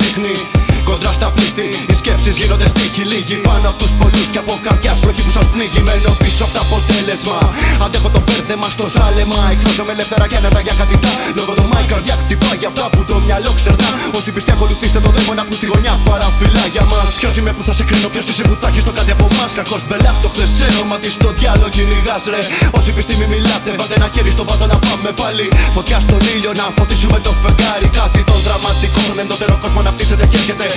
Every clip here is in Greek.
συχνή. Κοντρά στα πλήθη, οι σκέψεις γίνονται στίχοι λίγοι. Πάνω από τους πολλούς και από καρδιάς βροχή που σας πνίγει. Μένω πίσω από το αποτέλεσμα. Αντέχω το μπέρδεμα στο ζάλεμα. Εκφράζομαι ελεύθερα και άνετα για κατητά. Λόγω το μάι καρδιά χτυπά για αυτά που το μυαλό ξερνά. Όσοι πιστοί ακολουθήστε το δαίμονα που στη γωνιά παραφυλά για μας. Ποιος είμαι που θα σε κρίνω, ποιος είσαι που θα έχεις το κάτι από μας. Κακός μπελάς το χθες ξέρω, μα τι στο διάλογο κυνηγάς ρε. Όσοι πιστοί μη μιλάτε, βάλτε ένα χέρι στο βάτο να πάμε πάλι. Φωτιά στον ήλιο να φωτίσουμε το φεγγάρι. Κάτι των δραματικών, εντωτερό κόσμο να πτήσετε και έρχεται.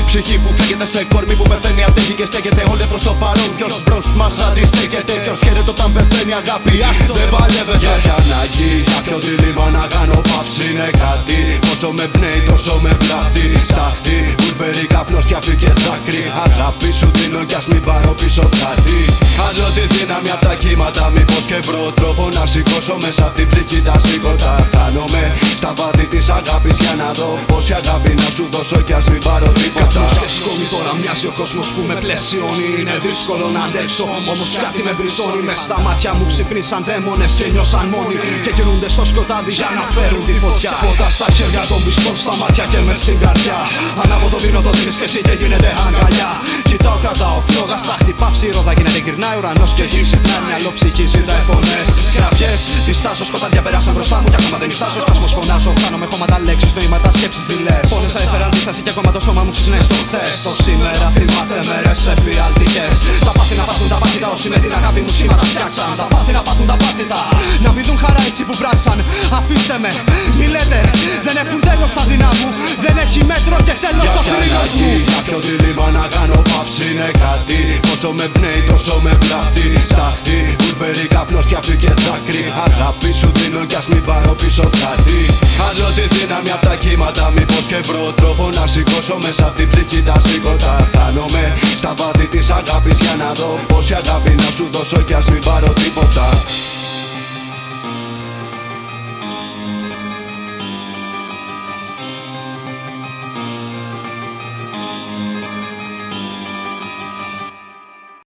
Ψυχή που φύγεται σε κορμί που πεθαίνει, αντέχει και στέκεται. Όλο εύρος στο παρόν, ποιος μπρος μας αντιστέκεται. Ποιος χαίρεται όταν πεθαίνει αγάπη, άστο δεν παλεύεται. Για ανάγκη, κάποιο δίλημμα να κάνω παύση είναι κάτι. Όσο με πνέει τόσο με πλάτη. Στάχτη, ουρμπερή καπνός κι αφή και δάκρυ. Αγάπη σου δίνω κι ας μην πάρω πίσω κάτι. Χάζω τη δύναμη απ' τα κύματα, μήπως και βρω τρόπο να σηκώσω μέσα απ' την ψυχή τα σήκωτα. Χάνομαι στα βάθη της αγάπης για να δω πόση αγάπη να σου δώσω κι ας μην πάρω τίποτα. Καπνός και σκόνη τώρα μοιάζει ο κόσμος που με πλαισιώνει. Είναι δύσκολο να αντέξω, όμως κάτι με μπριζώνει. Μες στα μάτια μου ξυπνήσαν δαίμονες και νιώσαν μόνοι. Και κινούνται στο σκοτάδι για να φέρουν τη φωτιά. Φώτα στα χέρια των πιστών, στα μάτια και μες στην καρδιά. Ανάβω το βίνο, το δίνεις και εσύ και γίνεται αγκαλιά. Κοιτάω, κρατάω φλόγα, στα χτυπά ψήρωδα. Γίνεται γυρνάει ουρανός και γη ξυπνάει. Μυαλό ψυχή ζητάει φωνές. Κραυγές, διστάζω, σκοτάδια περάσαν μπροστά μου. Κι ακόμα δεν ιστάζω, σπασμός φωνάζω. Χάνομαι χώματα λέξεις, νοήματα σκέψεις δειλές. Πόνεσα έφερα αντίσταση και ακόμα το σώμα μου ξυπνάει στο χθες. Το σήμερα θυμάται μέρες εφιαλτικές. Τα πάθη να πάθουν τα πάθητα, όσοι με την αγάπη μου σχήματα φτιάξαν. Τα πάθη να πάθουν τα πάθητα, να μην δουν χαρά έτσι που πράξαν. Αφήστε με, μη λέτε, δεν έχουν τέλος τα δεινά μου. Δεν έχει μέτρο και τέλος ο θρήνος μου. Κάποιο δίλημμα να κάνω παύση είναι κάτι. Όσο με πνέει τόσο με πλάτη. Στάχτη, ουρμπερή καπνός κι αφή και δάκρυ. Αγάπη σου δίνω κι ας μην πάρω πίσω κάτι. Χάζω τη δύναμη απ' τα κύματα, μήπως και βρω τρόπο να σηκώσω μέσα απ' την ψυχή τα σήκωτα. Χάνομαι στα βάθη της αγάπης για να δω πόση αγάπη να σου δώσω κι ας μην πάρω τίποτα.